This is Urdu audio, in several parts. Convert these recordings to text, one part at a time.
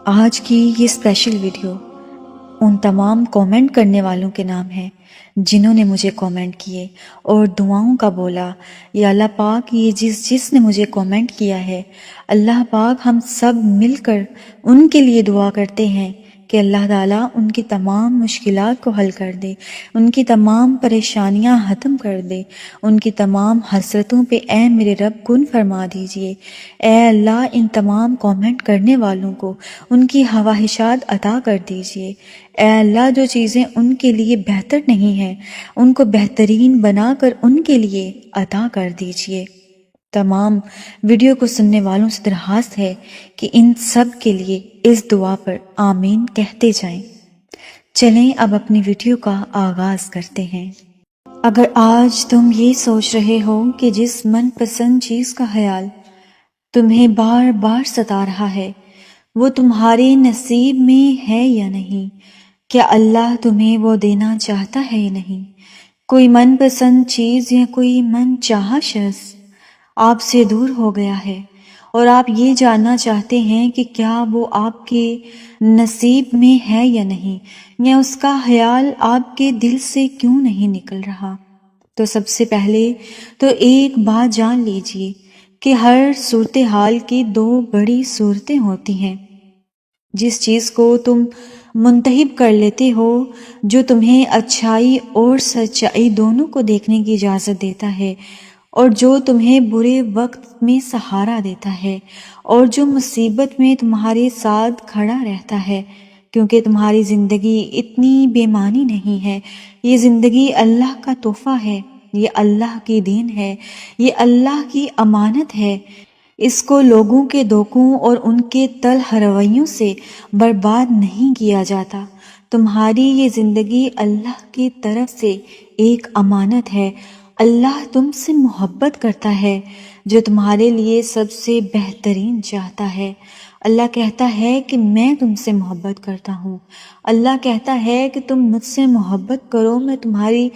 آج کی یہ اسپیشل ویڈیو ان تمام کومنٹ کرنے والوں کے نام ہے جنہوں نے مجھے کومنٹ کیے اور دعاؤں کا بولا۔ یا اللہ پاک، یہ جس نے مجھے کومنٹ کیا ہے، اللہ پاک ہم سب مل کر ان کے لیے دعا کرتے ہیں کہ اللہ تعالیٰ ان کی تمام مشکلات کو حل کر دے، ان کی تمام پریشانیاں ختم کر دے، ان کی تمام حسرتوں پہ اے میرے رب کن فرما دیجئے۔ اے اللہ، ان تمام کومنٹ کرنے والوں کو ان کی خواہشات عطا کر دیجئے۔ اے اللہ، جو چیزیں ان کے لیے بہتر نہیں ہیں ان کو بہترین بنا کر ان کے لیے عطا کر دیجئے۔ تمام ویڈیو کو سننے والوں سے درخواست ہے کہ ان سب کے لیے اس دعا پر آمین کہتے جائیں۔ چلیں اب اپنی ویڈیو کا آغاز کرتے ہیں۔ اگر آج تم یہ سوچ رہے ہو کہ جس من پسند چیز کا خیال تمہیں بار بار ستا رہا ہے وہ تمہارے نصیب میں ہے یا نہیں، کیا اللہ تمہیں وہ دینا چاہتا ہے یا نہیں؟ کوئی من پسند چیز یا کوئی من چاہا شخص آپ سے دور ہو گیا ہے اور آپ یہ جاننا چاہتے ہیں کہ کیا وہ آپ کے نصیب میں ہے یا نہیں، یا اس کا خیال آپ کے دل سے کیوں نہیں نکل رہا؟ تو سب سے پہلے تو ایک بات جان لیجئے کہ ہر صورتحال کی دو بڑی صورتیں ہوتی ہیں۔ جس چیز کو تم منتخب کر لیتے ہو، جو تمہیں اچھائی اور سچائی دونوں کو دیکھنے کی اجازت دیتا ہے، اور جو تمہیں برے وقت میں سہارا دیتا ہے، اور جو مصیبت میں تمہارے ساتھ کھڑا رہتا ہے، کیونکہ تمہاری زندگی اتنی بے معنی نہیں ہے۔ یہ زندگی اللہ کا تحفہ ہے، یہ اللہ کی دین ہے، یہ اللہ کی امانت ہے۔ اس کو لوگوں کے دھوکوں اور ان کے تلخ رویوں سے برباد نہیں کیا جاتا۔ تمہاری یہ زندگی اللہ کی طرف سے ایک امانت ہے۔ اللہ تم سے محبت کرتا ہے، جو تمہارے لیے سب سے بہترین چاہتا ہے۔ اللہ کہتا ہے کہ میں تم سے محبت کرتا ہوں۔ اللہ کہتا ہے کہ تم مجھ سے محبت کرو، میں تمہاری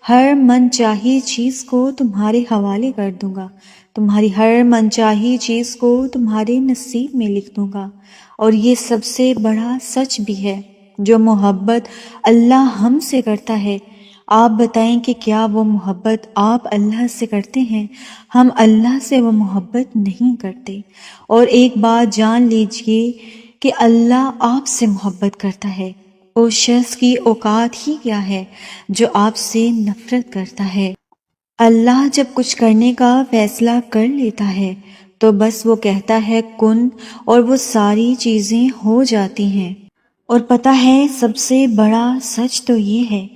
ہر من چاہی چیز کو تمہارے حوالے کر دوں گا، تمہاری ہر من چاہی چیز کو تمہارے نصیب میں لکھ دوں گا۔ اور یہ سب سے بڑا سچ بھی ہے، جو محبت اللہ ہم سے کرتا ہے۔ آپ بتائیں کہ کیا وہ محبت آپ اللہ سے کرتے ہیں؟ ہم اللہ سے وہ محبت نہیں کرتے۔ اور ایک بات جان لیجئے کہ اللہ آپ سے محبت کرتا ہے۔ اس شخص کی اوقات ہی کیا ہے جو آپ سے نفرت کرتا ہے؟ اللہ جب کچھ کرنے کا فیصلہ کر لیتا ہے تو بس وہ کہتا ہے کن، اور وہ ساری چیزیں ہو جاتی ہیں۔ اور پتہ ہے سب سے بڑا سچ تو یہ ہے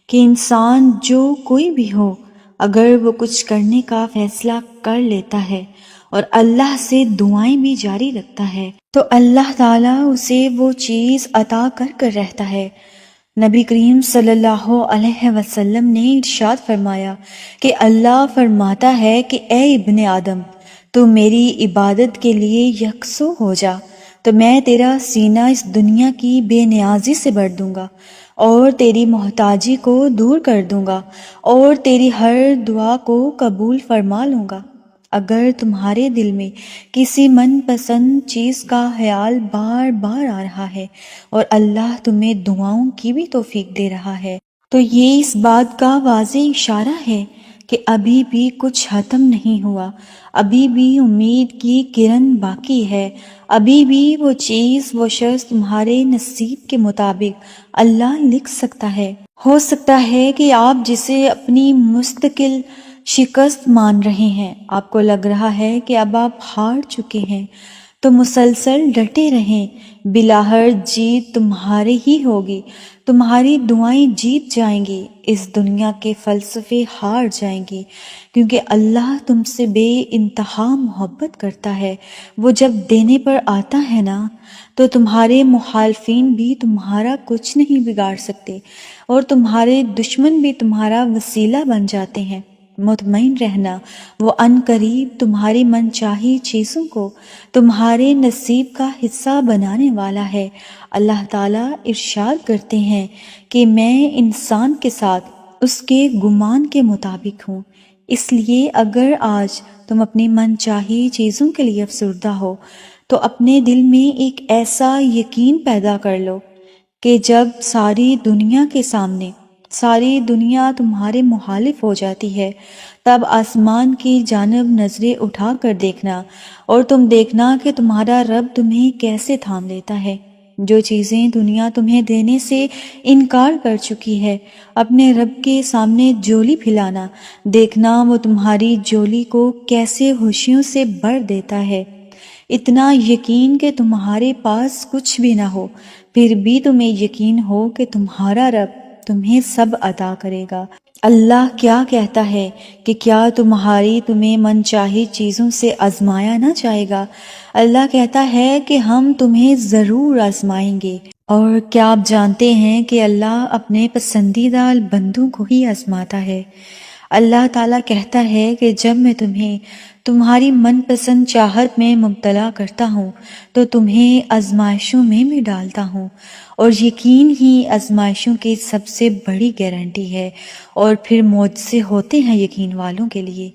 کہ انسان جو کوئی بھی ہو، اگر وہ کچھ کرنے کا فیصلہ کر لیتا ہے اور اللہ سے دعائیں بھی جاری رکھتا ہے تو اللہ تعالیٰ اسے وہ چیز عطا کر کر رہتا ہے۔ نبی کریم صلی اللہ علیہ وسلم نے ارشاد فرمایا کہ اللہ فرماتا ہے کہ اے ابن آدم، تو میری عبادت کے لیے یکسو ہو جا تو میں تیرا سینہ اس دنیا کی بے نیازی سے بھر دوں گا، اور تیری محتاجی کو دور کر دوں گا، اور تیری ہر دعا کو قبول فرما لوں گا۔ اگر تمہارے دل میں کسی من پسند چیز کا خیال بار بار آ رہا ہے اور اللہ تمہیں دعاؤں کی بھی توفیق دے رہا ہے تو یہ اس بات کا واضح اشارہ ہے کہ ابھی بھی کچھ ختم نہیں ہوا، ابھی بھی امید کی کرن باقی ہے، ابھی بھی وہ چیز، وہ شخص تمہارے نصیب کے مطابق اللہ لکھ سکتا ہے۔ ہو سکتا ہے کہ آپ جسے اپنی مستقل شکست مان رہے ہیں، آپ کو لگ رہا ہے کہ اب آپ ہار چکے ہیں، تو مسلسل ڈٹے رہیں، بلاخر جیت تمہاری ہی ہوگی، تمہاری دعائیں جیت جائیں گی، اس دنیا کے فلسفے ہار جائیں گی، کیونکہ اللہ تم سے بے انتہا محبت کرتا ہے۔ وہ جب دینے پر آتا ہے نا تو تمہارے مخالفین بھی تمہارا کچھ نہیں بگاڑ سکتے، اور تمہارے دشمن بھی تمہارا وسیلہ بن جاتے ہیں۔ مطمئن رہنا، وہ عن قریب تمہاری من چاہی چیزوں کو تمہارے نصیب کا حصہ بنانے والا ہے۔ اللہ تعالیٰ ارشاد کرتے ہیں کہ میں انسان کے ساتھ اس کے گمان کے مطابق ہوں۔ اس لیے اگر آج تم اپنی من چاہی چیزوں کے لیے افسردہ ہو تو اپنے دل میں ایک ایسا یقین پیدا کر لو کہ جب ساری دنیا کے سامنے ساری دنیا تمہارے مخالف ہو جاتی ہے، تب آسمان کی جانب نظریں اٹھا کر دیکھنا اور تم دیکھنا کہ تمہارا رب تمہیں کیسے تھام لیتا ہے۔ جو چیزیں دنیا تمہیں دینے سے انکار کر چکی ہے، اپنے رب کے سامنے جولی پھیلانا، دیکھنا وہ تمہاری جولی کو کیسے خوشیوں سے بھر دیتا ہے۔ اتنا یقین کہ تمہارے پاس کچھ بھی نہ ہو، پھر بھی تمہیں یقین ہو کہ تمہارا رب تمہیں سب عطا کرے گا۔ اللہ کیا کہتا ہے کہ کیا تمہیں من چاہی چیزوں سے آزمایا نہ جائے گا؟ اللہ کہتا ہے کہ ہم تمہیں ضرور آزمائیں گے۔ اور کیا آپ جانتے ہیں کہ اللہ اپنے پسندیدہ بندوں کو ہی آزماتا ہے؟ اللہ تعالیٰ کہتا ہے کہ جب میں تمہیں تمہاری من پسند چاہت میں مبتلا کرتا ہوں تو تمہیں آزمائشوں میں بھی ڈالتا ہوں، اور یقین ہی آزمائشوں کی سب سے بڑی گارنٹی ہے، اور پھر معجزے ہوتے ہیں یقین والوں کے لیے۔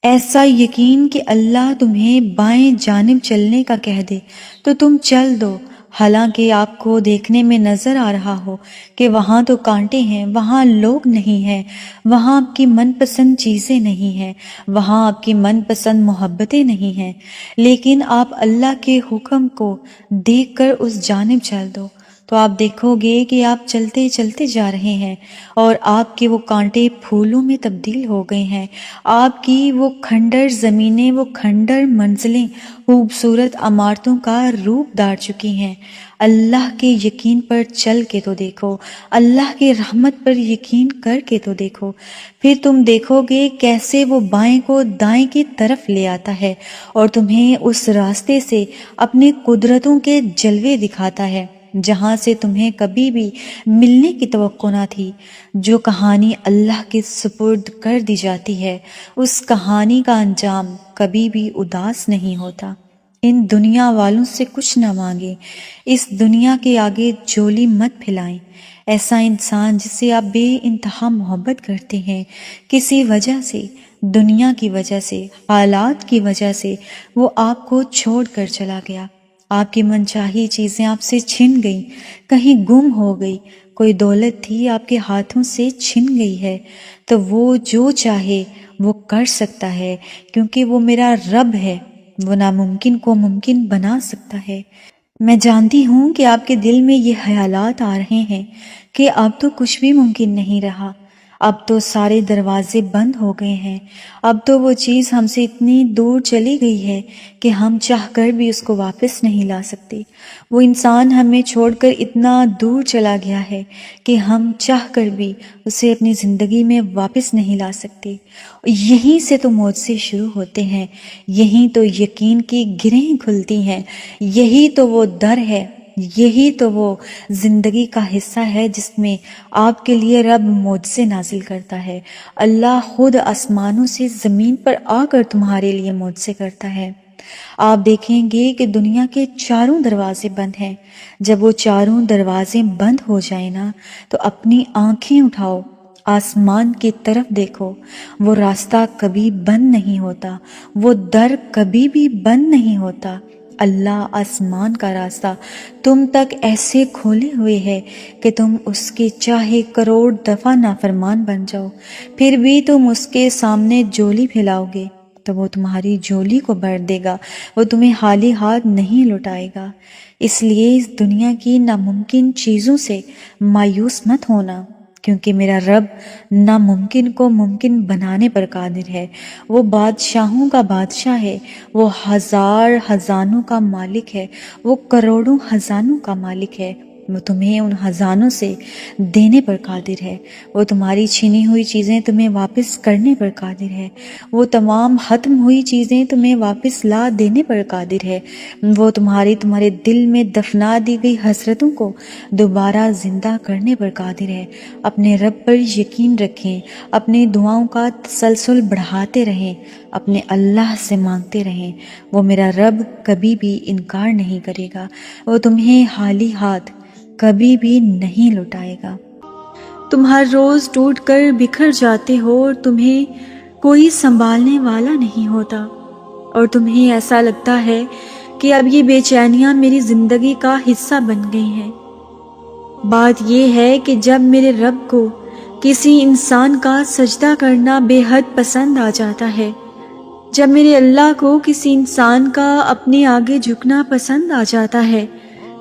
ایسا یقین کہ اللہ تمہیں بائیں جانب چلنے کا کہہ دے تو تم چل دو، حالانکہ آپ کو دیکھنے میں نظر آ رہا ہو کہ وہاں تو کانٹے ہیں، وہاں لوگ نہیں ہیں، وہاں آپ کی من پسند چیزیں نہیں ہیں، وہاں آپ کی من پسند محبتیں نہیں ہیں، لیکن آپ اللہ کے حکم کو دیکھ کر اس جانب چل دو، تو آپ دیکھو گے کہ آپ چلتے چلتے جا رہے ہیں اور آپ کے وہ کانٹے پھولوں میں تبدیل ہو گئے ہیں، آپ کی وہ کھنڈر زمینیں، وہ کھنڈر منزلیں خوبصورت عمارتوں کا روپ دھار چکی ہیں۔ اللہ کے یقین پر چل کے تو دیکھو، اللہ کی رحمت پر یقین کر کے تو دیکھو، پھر تم دیکھو گے کیسے وہ بائیں کو دائیں کی طرف لے آتا ہے اور تمہیں اس راستے سے اپنی قدرتوں کے جلوے دکھاتا ہے جہاں سے تمہیں کبھی بھی ملنے کی توقع نہ تھی۔ جو کہانی اللہ کے سپرد کر دی جاتی ہے، اس کہانی کا انجام کبھی بھی اداس نہیں ہوتا۔ ان دنیا والوں سے کچھ نہ مانگیں، اس دنیا کے آگے جولی مت پھیلائیں۔ ایسا انسان جسے آپ بے انتہا محبت کرتے ہیں، کسی وجہ سے، دنیا کی وجہ سے، حالات کی وجہ سے وہ آپ کو چھوڑ کر چلا گیا، آپ کی من چاہی چیزیں آپ سے چھن گئیں، کہیں گم ہو گئی، کوئی دولت تھی آپ کے ہاتھوں سے چھن گئی ہے، تو وہ جو چاہے وہ کر سکتا ہے، کیونکہ وہ میرا رب ہے، وہ ناممکن کو ممکن بنا سکتا ہے۔ میں جانتی ہوں کہ آپ کے دل میں یہ خیالات آ رہے ہیں کہ اب تو کچھ بھی ممکن نہیں رہا، اب تو سارے دروازے بند ہو گئے ہیں، اب تو وہ چیز ہم سے اتنی دور چلی گئی ہے کہ ہم چاہ کر بھی اس کو واپس نہیں لا سکتے، وہ انسان ہمیں چھوڑ کر اتنا دور چلا گیا ہے کہ ہم چاہ کر بھی اسے اپنی زندگی میں واپس نہیں لا سکتے۔ یہیں سے تو معجزے شروع ہوتے ہیں، یہیں تو یقین کی گرہیں کھلتی ہیں، یہی تو وہ در ہے، یہی تو وہ زندگی کا حصہ ہے جس میں آپ کے لیے رب معجزے نازل کرتا ہے۔ اللہ خود آسمانوں سے زمین پر آ کر تمہارے لیے معجزے کرتا ہے۔ آپ دیکھیں گے کہ دنیا کے چاروں دروازے بند ہیں، جب وہ چاروں دروازے بند ہو جائیں نا تو اپنی آنکھیں اٹھاؤ، آسمان کی طرف دیکھو، وہ راستہ کبھی بند نہیں ہوتا، وہ در کبھی بھی بند نہیں ہوتا۔ اللہ آسمان کا راستہ تم تک ایسے کھولے ہوئے ہے کہ تم اس کے چاہے کروڑ دفعہ نافرمان بن جاؤ، پھر بھی تم اس کے سامنے جولی پھیلاؤ گے تو وہ تمہاری جولی کو بھر دے گا، وہ تمہیں خالی ہاتھ نہیں لوٹائے گا۔ اس لیے اس دنیا کی ناممکن چیزوں سے مایوس مت ہونا، کیونکہ میرا رب ناممکن کو ممکن بنانے پر قادر ہے، وہ بادشاہوں کا بادشاہ ہے، وہ ہزار خزانوں کا مالک ہے، وہ کروڑوں خزانوں کا مالک ہے، وہ تمہیں ان خزانوں سے دینے پر قادر ہے، وہ تمہاری چھینی ہوئی چیزیں تمہیں واپس کرنے پر قادر ہے، وہ تمام ختم ہوئی چیزیں تمہیں واپس لا دینے پر قادر ہے، وہ تمہارے دل میں دفنا دی گئی حسرتوں کو دوبارہ زندہ کرنے پر قادر ہے۔ اپنے رب پر یقین رکھیں، اپنی دعاؤں کا تسلسل بڑھاتے رہیں، اپنے اللہ سے مانگتے رہیں، وہ میرا رب کبھی بھی انکار نہیں کرے گا، وہ تمہیں خالی ہاتھ کبھی بھی نہیں لوٹائے گا۔ تم ہر روز ٹوٹ کر بکھر جاتے ہو اور تمہیں کوئی سنبھالنے والا نہیں ہوتا، اور تمہیں ایسا لگتا ہے کہ اب یہ بے چینیاں میری زندگی کا حصہ بن گئی ہیں۔ بات یہ ہے کہ جب میرے رب کو کسی انسان کا سجدہ کرنا بے حد پسند آ جاتا ہے، جب میرے اللہ کو کسی انسان کا اپنے آگے جھکنا پسند آ جاتا ہے،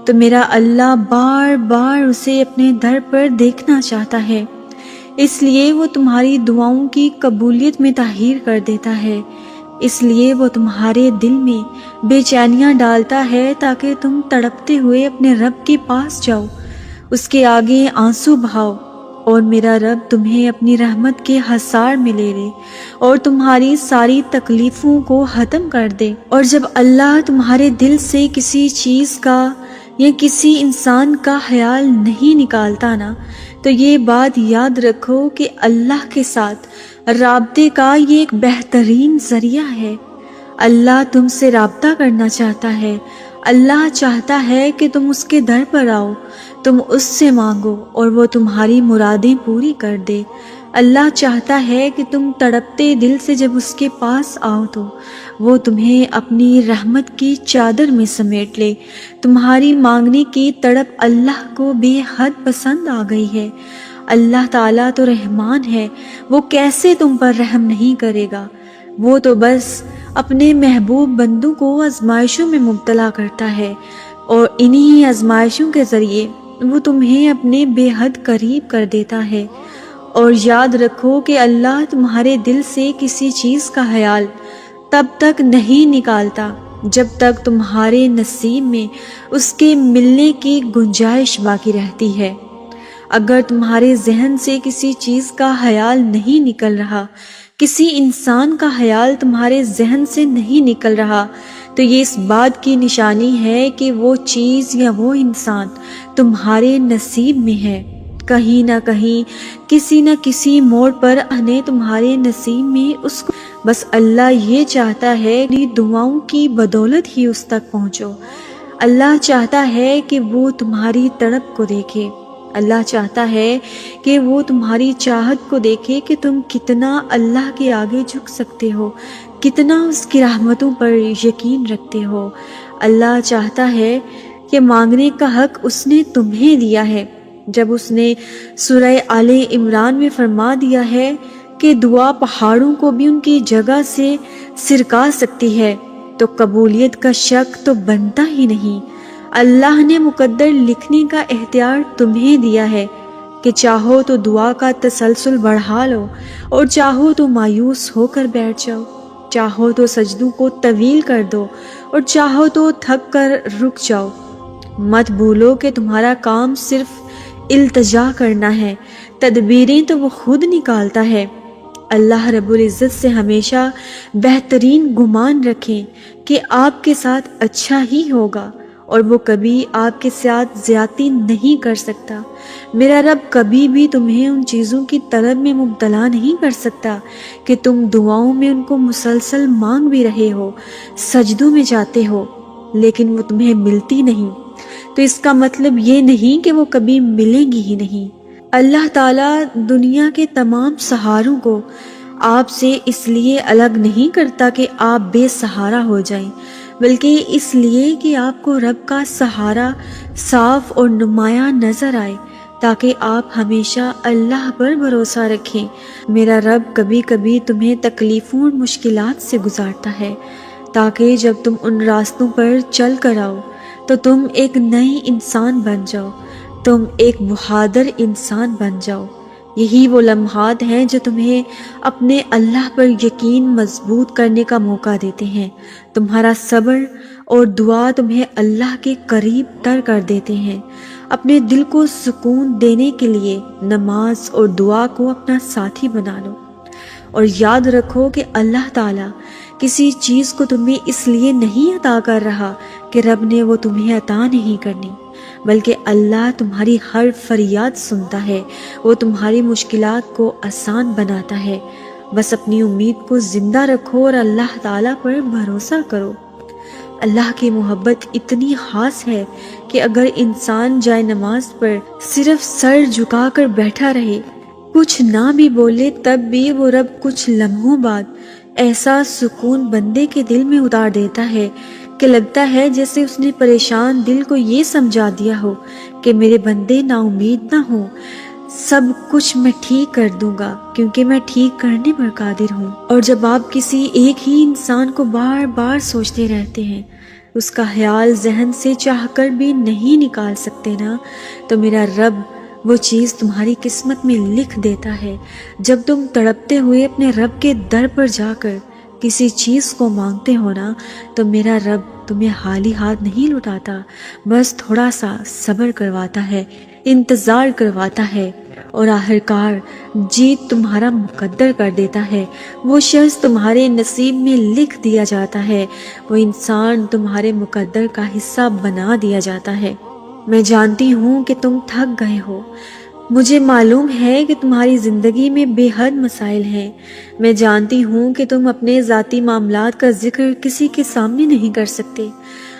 تو میرا اللہ بار بار اسے اپنے در پر دیکھنا چاہتا ہے۔ اس لیے وہ تمہاری دعاؤں کی قبولیت میں تاخیر کر دیتا ہے، اس لیے وہ تمہارے دل میں بے چینیاں ڈالتا ہے تاکہ تم تڑپتے ہوئے اپنے رب کے پاس جاؤ، اس کے آگے آنسو بہاؤ، اور میرا رب تمہیں اپنی رحمت کے حصار میں لے لے اور تمہاری ساری تکلیفوں کو ختم کر دے۔ اور جب اللہ تمہارے دل سے کسی چیز کا یا کسی انسان کا خیال نہیں نکالتا نا، تو یہ بات یاد رکھو کہ اللہ کے ساتھ رابطے کا یہ ایک بہترین ذریعہ ہے۔ اللہ تم سے رابطہ کرنا چاہتا ہے، اللہ چاہتا ہے کہ تم اس کے در پر آؤ، تم اس سے مانگو اور وہ تمہاری مرادیں پوری کر دے۔ اللہ چاہتا ہے کہ تم تڑپتے دل سے جب اس کے پاس آؤ تو وہ تمہیں اپنی رحمت کی چادر میں سمیٹ لے۔ تمہاری مانگنے کی تڑپ اللہ کو بے حد پسند آ گئی ہے۔ اللہ تعالیٰ تو رحمان ہے، وہ کیسے تم پر رحم نہیں کرے گا؟ وہ تو بس اپنے محبوب بندوں کو آزمائشوں میں مبتلا کرتا ہے، اور انہی آزمائشوں کے ذریعے وہ تمہیں اپنے بے حد قریب کر دیتا ہے۔ اور یاد رکھو کہ اللہ تمہارے دل سے کسی چیز کا خیال تب تک نہیں نکالتا جب تک تمہارے نصیب میں اس کے ملنے کی گنجائش باقی رہتی ہے۔ اگر تمہارے ذہن سے کسی چیز کا خیال نہیں نکل رہا، کسی انسان کا خیال تمہارے ذہن سے نہیں نکل رہا، تو یہ اس بات کی نشانی ہے کہ وہ چیز یا وہ انسان تمہارے نصیب میں ہے۔ کہیں نہ کہیں کسی نہ کسی موڑ پر آنے تمہارے نصیب میں اس کو، بس اللہ یہ چاہتا ہے کہ دعاؤں کی بدولت ہی اس تک پہنچو۔ اللہ چاہتا ہے کہ وہ تمہاری تڑپ کو دیکھے، اللہ چاہتا ہے کہ وہ تمہاری چاہت کو دیکھے کہ تم کتنا اللہ کے آگے جھک سکتے ہو، کتنا اس کی رحمتوں پر یقین رکھتے ہو۔ اللہ چاہتا ہے کہ مانگنے کا حق اس نے تمہیں دیا ہے، جب اس نے سورہ آل عمران میں فرما دیا ہے کہ دعا پہاڑوں کو بھی ان کی جگہ سے سرکا سکتی ہے، تو قبولیت کا شک تو بنتا ہی نہیں۔ اللہ نے مقدر لکھنے کا اختیار تمہیں دیا ہے کہ چاہو تو دعا کا تسلسل بڑھا لو اور چاہو تو مایوس ہو کر بیٹھ جاؤ، چاہو تو سجدوں کو طویل کر دو اور چاہو تو تھک کر رک جاؤ۔ مت بھولو کہ تمہارا کام صرف التجا کرنا ہے، تدبیریں تو وہ خود نکالتا ہے۔ اللہ رب العزت سے ہمیشہ بہترین گمان رکھیں کہ آپ کے ساتھ اچھا ہی ہوگا، اور وہ کبھی آپ کے ساتھ زیادتی نہیں کر سکتا۔ میرا رب کبھی بھی تمہیں ان چیزوں کی طلب میں مبتلا نہیں کر سکتا کہ تم دعاؤں میں ان کو مسلسل مانگ بھی رہے ہو، سجدوں میں جاتے ہو، لیکن وہ تمہیں ملتی نہیں، تو اس کا مطلب یہ نہیں کہ وہ کبھی ملیں گی ہی نہیں۔ اللہ تعالیٰ دنیا کے تمام سہاروں کو آپ سے اس لیے الگ نہیں کرتا کہ آپ بے سہارا ہو جائیں، بلکہ اس لیے کہ آپ کو رب کا سہارا صاف اور نمایاں نظر آئے، تاکہ آپ ہمیشہ اللہ پر بھروسہ رکھیں۔ میرا رب کبھی کبھی تمہیں تکلیفوں اور مشکلات سے گزارتا ہے، تاکہ جب تم ان راستوں پر چل کر آؤ تو تم ایک نئے انسان بن جاؤ، تم ایک بہادر انسان بن جاؤ۔ یہی وہ لمحات ہیں جو تمہیں اپنے اللہ پر یقین مضبوط کرنے کا موقع دیتے ہیں۔ تمہارا صبر اور دعا تمہیں اللہ کے قریب تر کر دیتے ہیں۔ اپنے دل کو سکون دینے کے لیے نماز اور دعا کو اپنا ساتھی بنا لو، اور یاد رکھو کہ اللہ تعالیٰ کسی چیز کو تمہیں اس لیے نہیں عطا کر رہا کہ رب نے وہ تمہیں عطا نہیں کرنی، بلکہ اللہ تمہاری ہر فریاد سنتا ہے، وہ تمہاری مشکلات کو آسان بناتا ہے۔ بس اپنی امید کو زندہ رکھو اور اللہ تعالیٰ پر بھروسہ کرو۔ اللہ کی محبت اتنی خاص ہے کہ اگر انسان جائے نماز پر صرف سر جھکا کر بیٹھا رہے، کچھ نہ بھی بولے، تب بھی وہ رب کچھ لمحوں بعد ایسا سکون بندے کے دل میں اتار دیتا ہے کہ لگتا ہے جیسے اس نے پریشان دل کو یہ سمجھا دیا ہو کہ میرے بندے نا امید نہ ہو، سب کچھ میں ٹھیک کر دوں گا کیونکہ میں ٹھیک کرنے پر قادر ہوں۔ اور جب آپ کسی ایک ہی انسان کو بار بار سوچتے رہتے ہیں، اس کا خیال ذہن سے چاہ کر بھی نہیں نکال سکتے نا، تو میرا رب وہ چیز تمہاری قسمت میں لکھ دیتا ہے۔ جب تم تڑپتے ہوئے اپنے رب کے در پر جا کر کسی چیز کو مانگتے ہو نا، تو میرا رب تمہیں خالی ہاتھ نہیں لوٹاتا، بس تھوڑا سا صبر کرواتا ہے، انتظار کرواتا ہے، اور آخرکار جیت تمہارا مقدر کر دیتا ہے۔ وہ شخص تمہارے نصیب میں لکھ دیا جاتا ہے، وہ انسان تمہارے مقدر کا حصہ بنا دیا جاتا ہے۔ میں جانتی ہوں کہ تم تھک گئے ہو، مجھے معلوم ہے کہ تمہاری زندگی میں بے حد مسائل ہیں، میں جانتی ہوں کہ تم اپنے ذاتی معاملات کا ذکر کسی کے سامنے نہیں کر سکتے،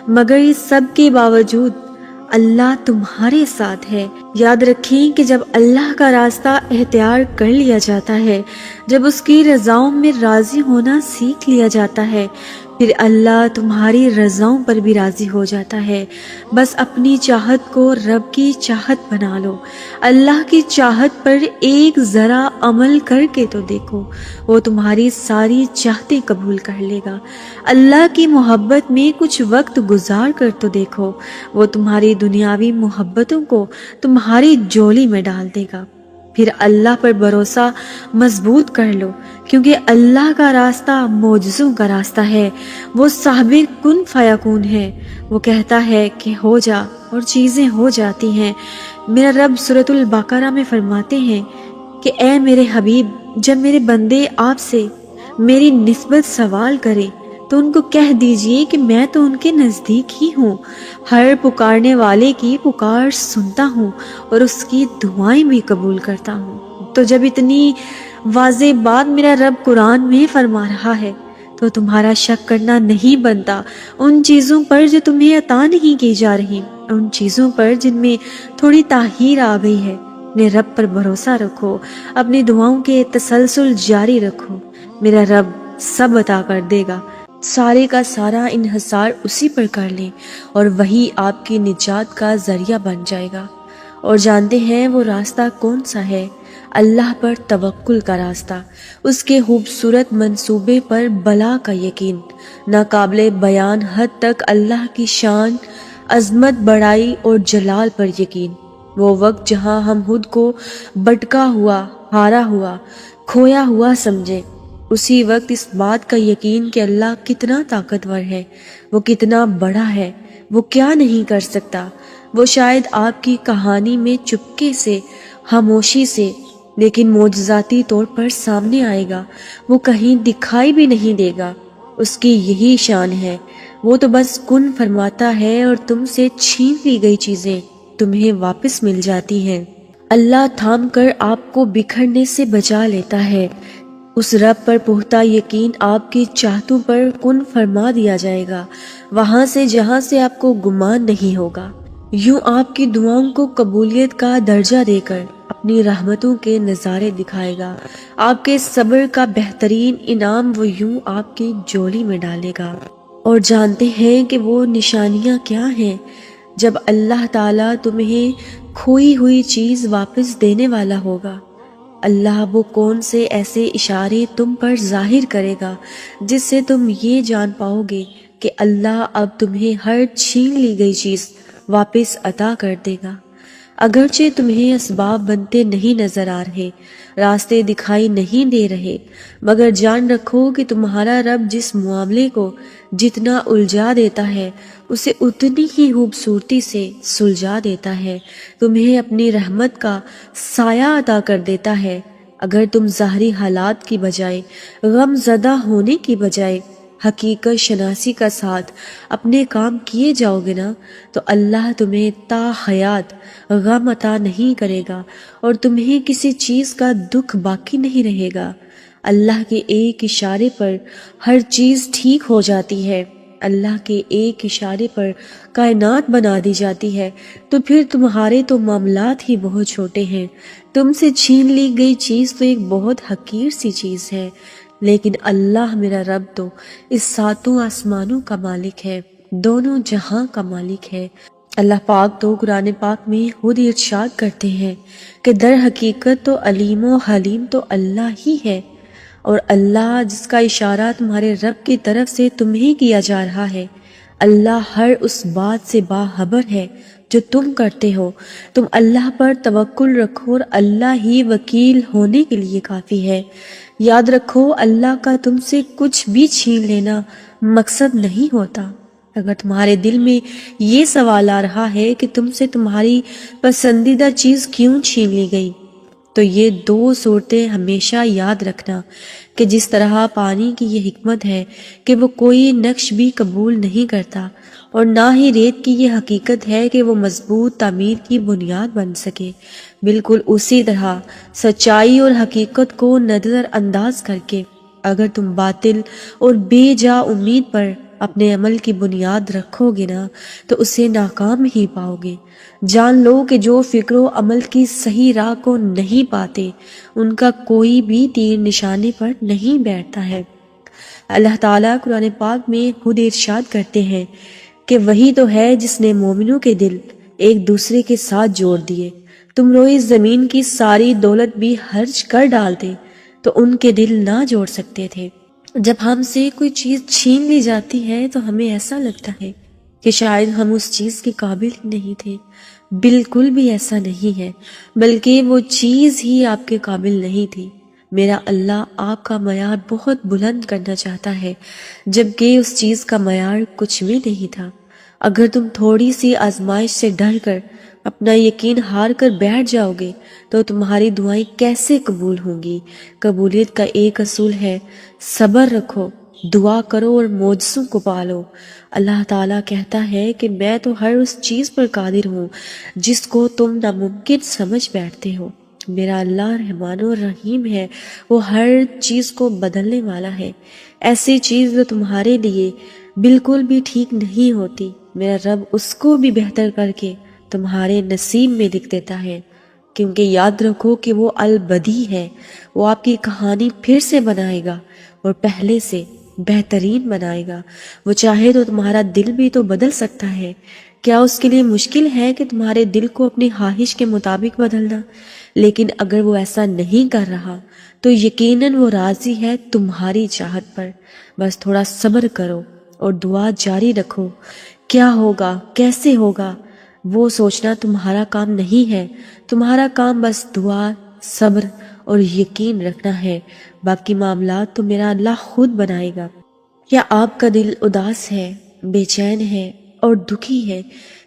مگر اس سب کے باوجود اللہ تمہارے ساتھ ہے۔ یاد رکھیں کہ جب اللہ کا راستہ اختیار کر لیا جاتا ہے، جب اس کی رضاؤں میں راضی ہونا سیکھ لیا جاتا ہے، پھر اللہ تمہاری رضاؤں پر بھی راضی ہو جاتا ہے۔ بس اپنی چاہت کو رب کی چاہت بنا لو، اللہ کی چاہت پر ایک ذرا عمل کر کے تو دیکھو، وہ تمہاری ساری چاہتیں قبول کر لے گا۔ اللہ کی محبت میں کچھ وقت گزار کر تو دیکھو، وہ تمہاری دنیاوی محبتوں کو تمہاری جولی میں ڈال دے گا۔ پھر اللہ پر بھروسہ مضبوط کر لو، کیونکہ اللہ کا راستہ معجزوں کا راستہ ہے، وہ صاحب کن فیکون ہے، وہ کہتا ہے کہ ہو جا اور چیزیں ہو جاتی ہیں۔ میرا رب سورۃ البقرہ میں فرماتے ہیں کہ اے میرے حبیب، جب میرے بندے آپ سے میری نسبت سوال کرے تو ان کو کہہ دیجئے کہ میں تو ان کے نزدیک ہی ہوں، ہر پکارنے والے کی پکار سنتا ہوں اور اس کی دعائیں بھی قبول کرتا ہوں۔ تو جب اتنی واضح بات میرا رب قرآن میں فرما رہا ہے تو تمہارا شک کرنا نہیں بنتا ان چیزوں پر جو تمہیں عطا نہیں کی جا رہی، ان چیزوں پر جن میں تھوڑی تاخیر آ گئی ہے۔ اپنے رب پر بھروسہ رکھو، اپنی دعاؤں کے تسلسل جاری رکھو، میرا رب سب عطا کر دے گا۔ سارے کا سارا انحصار اسی پر کر لیں اور وہی آپ کی نجات کا ذریعہ بن جائے گا۔ اور جانتے ہیں وہ راستہ کون سا ہے؟ اللہ پر توکل کا راستہ، اس کے خوبصورت منصوبے پر بلا کا یقین، ناقابل بیان حد تک اللہ کی شان، عظمت، بڑائی اور جلال پر یقین۔ وہ وقت جہاں ہم خود کو بھٹکا ہوا، ہارا ہوا، کھویا ہوا سمجھے، اسی وقت اس بات کا یقین کہ اللہ کتنا طاقتور ہے، وہ کتنا بڑا ہے، وہ کیا نہیں کر سکتا۔ وہ شاید آپ کی کہانی میں چپکے سے، خاموشی سے، لیکن معجزاتی طور پر سامنے آئے گا، وہ کہیں دکھائی بھی نہیں دے گا۔ اس کی یہی شان ہے، وہ تو بس کن فرماتا ہے اور تم سے چھین لی گئی چیزیں تمہیں واپس مل جاتی ہیں۔ اللہ تھام کر آپ کو بکھرنے سے بچا لیتا ہے۔ اس رب پر پختہ یقین آپ کی چاہتوں پر کن فرما دیا جائے گا، وہاں سے جہاں سے آپ کو گمان نہیں ہوگا۔ یوں آپ کی دعاؤں کو قبولیت کا درجہ دے کر اپنی رحمتوں کے نظارے دکھائے گا۔ آپ کے صبر کا بہترین انعام وہ یوں آپ کی جولی میں ڈالے گا۔ اور جانتے ہیں کہ وہ نشانیاں کیا ہیں؟ جب اللہ تعالیٰ تمہیں کھوئی ہوئی چیز واپس دینے والا ہوگا، اللہ وہ کون سے ایسے اشارے تم پر ظاہر کرے گا جس سے تم یہ جان پاؤ گے کہ اللہ اب تمہیں ہر چھین لی گئی چیز واپس عطا کر دے گا۔ اگرچہ تمہیں اسباب بنتے نہیں نظر آ رہے، راستے دکھائی نہیں دے رہے، مگر جان رکھو کہ تمہارا رب جس معاملے کو جتنا الجھا دیتا ہے اسے اتنی ہی خوبصورتی سے سلجھا دیتا ہے، تمہیں اپنی رحمت کا سایہ عطا کر دیتا ہے۔ اگر تم ظاہری حالات کی بجائے، غم زدہ ہونے کی بجائے حقیقت شناسی کا ساتھ اپنے کام کیے جاؤ گے نا، تو اللہ تمہیں تا حیات غم عطا نہیں کرے گا اور تمہیں کسی چیز کا دکھ باقی نہیں رہے گا۔ اللہ کے ایک اشارے پر ہر چیز ٹھیک ہو جاتی ہے، اللہ کے ایک اشارے پر کائنات بنا دی جاتی ہے، تو پھر تمہارے تو معاملات ہی بہت چھوٹے ہیں۔ تم سے چھین لی گئی چیز تو ایک بہت حقیر سی چیز ہے، لیکن اللہ میرا رب تو اس ساتوں آسمانوں کا مالک ہے، دونوں جہاں کا مالک ہے۔ اللہ پاک تو قرآن پاک میں خود ارشاد کرتے ہیں کہ در حقیقت تو علیم و حلیم تو اللہ ہی ہے، اور اللہ جس کا اشارہ تمہارے رب کی طرف سے تمہیں کیا جا رہا ہے، اللہ ہر اس بات سے باخبر ہے جو تم کرتے ہو۔ تم اللہ پر توکل رکھو اور اللہ ہی وکیل ہونے کے لیے کافی ہے۔ یاد رکھو اللہ کا تم سے کچھ بھی چھین لینا مقصد نہیں ہوتا۔ اگر تمہارے دل میں یہ سوال آ رہا ہے کہ تم سے تمہاری پسندیدہ چیز کیوں چھین لی گئی، تو یہ دو صورتیں ہمیشہ یاد رکھنا کہ جس طرح پانی کی یہ حکمت ہے کہ وہ کوئی نقش بھی قبول نہیں کرتا، اور نہ ہی ریت کی یہ حقیقت ہے کہ وہ مضبوط تعمیر کی بنیاد بن سکے، بالکل اسی طرح سچائی اور حقیقت کو نظر انداز کر کے اگر تم باطل اور بے جا امید پر اپنے عمل کی بنیاد رکھو گے نا تو اسے ناکام ہی پاؤ گے۔ جان لو کہ جو فکر و عمل کی صحیح راہ کو نہیں پاتے ان کا کوئی بھی تیر نشانے پر نہیں بیٹھتا ہے۔ اللہ تعالیٰ قرآن پاک میں خود ارشاد کرتے ہیں کہ وہی تو ہے جس نے مومنوں کے دل ایک دوسرے کے ساتھ جوڑ دیے۔ تم روئے زمین کی ساری دولت بھی خرچ کر ڈالتے تو ان کے دل نہ جوڑ سکتے تھے۔ جب ہم سے کوئی چیز چھین لی جاتی ہے تو ہمیں ایسا لگتا ہے کہ شاید ہم اس چیز کے قابل ہی نہیں تھے۔ بالکل بھی ایسا نہیں ہے، بلکہ وہ چیز ہی آپ کے قابل نہیں تھی۔ میرا اللہ آپ کا معیار بہت بلند کرنا چاہتا ہے، جبکہ اس چیز کا معیار کچھ بھی نہیں تھا۔ اگر تم تھوڑی سی آزمائش سے ڈر کر اپنا یقین ہار کر بیٹھ جاؤ گے تو تمہاری دعائیں کیسے قبول ہوں گی؟ قبولیت کا ایک اصول ہے، صبر رکھو، دعا کرو اور معجزوں کو پالو۔ اللہ تعالیٰ کہتا ہے کہ میں تو ہر اس چیز پر قادر ہوں جس کو تم ناممکن سمجھ بیٹھتے ہو۔ میرا اللہ رحمان و رحیم ہے، وہ ہر چیز کو بدلنے والا ہے۔ ایسی چیز جو تمہارے لیے بالکل بھی ٹھیک نہیں ہوتی، میرا رب اس کو بھی بہتر کر کے تمہارے نصیب میں لکھ دیتا ہے، کیونکہ یاد رکھو کہ وہ البدی ہے، وہ آپ کی کہانی پھر سے بنائے گا اور پہلے سے بہترین بنائے گا۔ وہ چاہے تو تمہارا دل بھی تو بدل سکتا ہے۔ کیا اس کے لیے مشکل ہے کہ تمہارے دل کو اپنی خواہش کے مطابق بدلنا؟ لیکن اگر وہ ایسا نہیں کر رہا تو یقیناً وہ راضی ہے تمہاری چاہت پر۔ بس تھوڑا صبر کرو اور دعا جاری رکھو۔ کیا ہوگا، کیسے ہوگا، وہ سوچنا تمہارا کام نہیں ہے۔ تمہارا کام بس دعا، صبر اور یقین رکھنا ہے، باقی معاملات تو میرا اللہ خود بنائے گا۔ کیا آپ کا دل اداس ہے، بے چین ہے اور دکھی ہے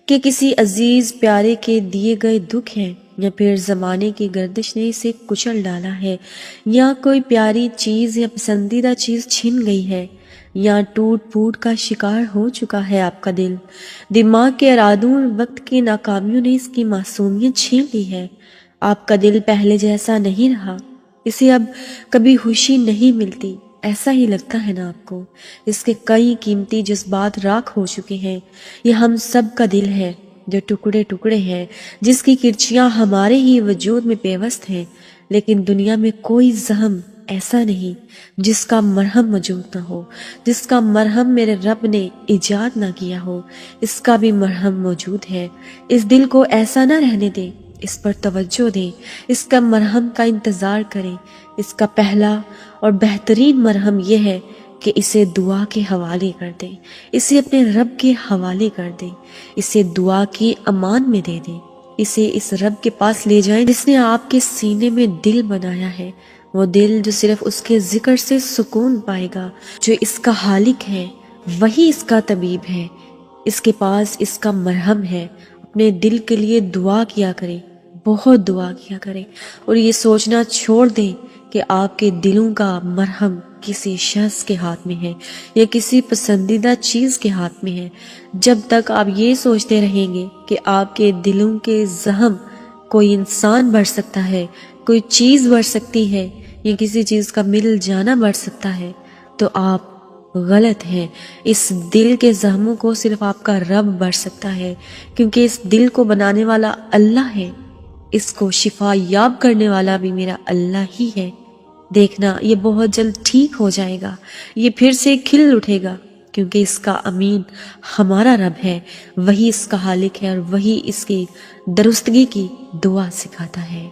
کہ کسی عزیز پیارے کے دیے گئے دکھ ہیں، یا پھر زمانے کی گردش نے اسے کچل ڈالا ہے، یا کوئی پیاری چیز یا پسندیدہ چیز چھن گئی ہے، یا ٹوٹ پھوٹ کا شکار ہو چکا ہے آپ کا دل؟ دماغ کے ارادوں اور وقت کی ناکامیوں نے اس کی معصومیت چھین لی ہے۔ آپ کا دل پہلے جیسا نہیں رہا، اسے اب کبھی خوشی نہیں ملتی، ایسا ہی لگتا ہے نا آپ کو؟ اس کے کئی قیمتی جذبات راکھ ہو چکے ہیں۔ یہ ہم سب کا دل ہے جو ٹکڑے ٹکڑے ہیں، جس کی کرچیاں ہمارے ہی وجود میں پیوست ہیں، لیکن دنیا میں کوئی زخم ایسا نہیں جس کا مرہم موجود نہ ہو، جس کا مرہم میرے رب نے ایجاد نہ کیا ہو۔ اس کا بھی مرہم موجود ہے۔ اس دل کو ایسا نہ رہنے دیں، اس پر توجہ دیں، اس کا مرہم کا انتظار کریں۔ اس کا پہلا اور بہترین مرہم یہ ہے کہ اسے دعا کے حوالے کر دیں، اسے اپنے رب کے حوالے کر دیں، اسے دعا کی امان میں دے دیں، اسے اس رب کے پاس لے جائیں جس نے آپ کے سینے میں دل بنایا ہے، وہ دل جو صرف اس کے ذکر سے سکون پائے گا، جو اس کا خالق ہے، وہی اس کا طبیب ہے، اس کے پاس اس کا مرہم ہے۔ اپنے دل کے لیے دعا کیا کریں، بہت دعا کیا کریں، اور یہ سوچنا چھوڑ دیں کہ آپ کے دلوں کا مرہم کسی شخص کے ہاتھ میں ہے یا کسی پسندیدہ چیز کے ہاتھ میں ہے۔ جب تک آپ یہ سوچتے رہیں گے کہ آپ کے دلوں کے زخم کوئی انسان بڑھ سکتا ہے، کوئی چیز بڑھ سکتی ہے، یا کسی چیز کا مل جانا بڑھ سکتا ہے، تو آپ غلط ہیں۔ اس دل کے زخموں کو صرف آپ کا رب بڑھ سکتا ہے، کیونکہ اس دل کو بنانے والا اللہ ہے، اس کو شفا یاب کرنے والا بھی میرا اللہ ہی ہے۔ دیکھنا یہ بہت جلد ٹھیک ہو جائے گا، یہ پھر سے کھل اٹھے گا، کیونکہ اس کا امین ہمارا رب ہے، وہی اس کا خالق ہے اور وہی اس کی درستگی کی دعا سکھاتا ہے۔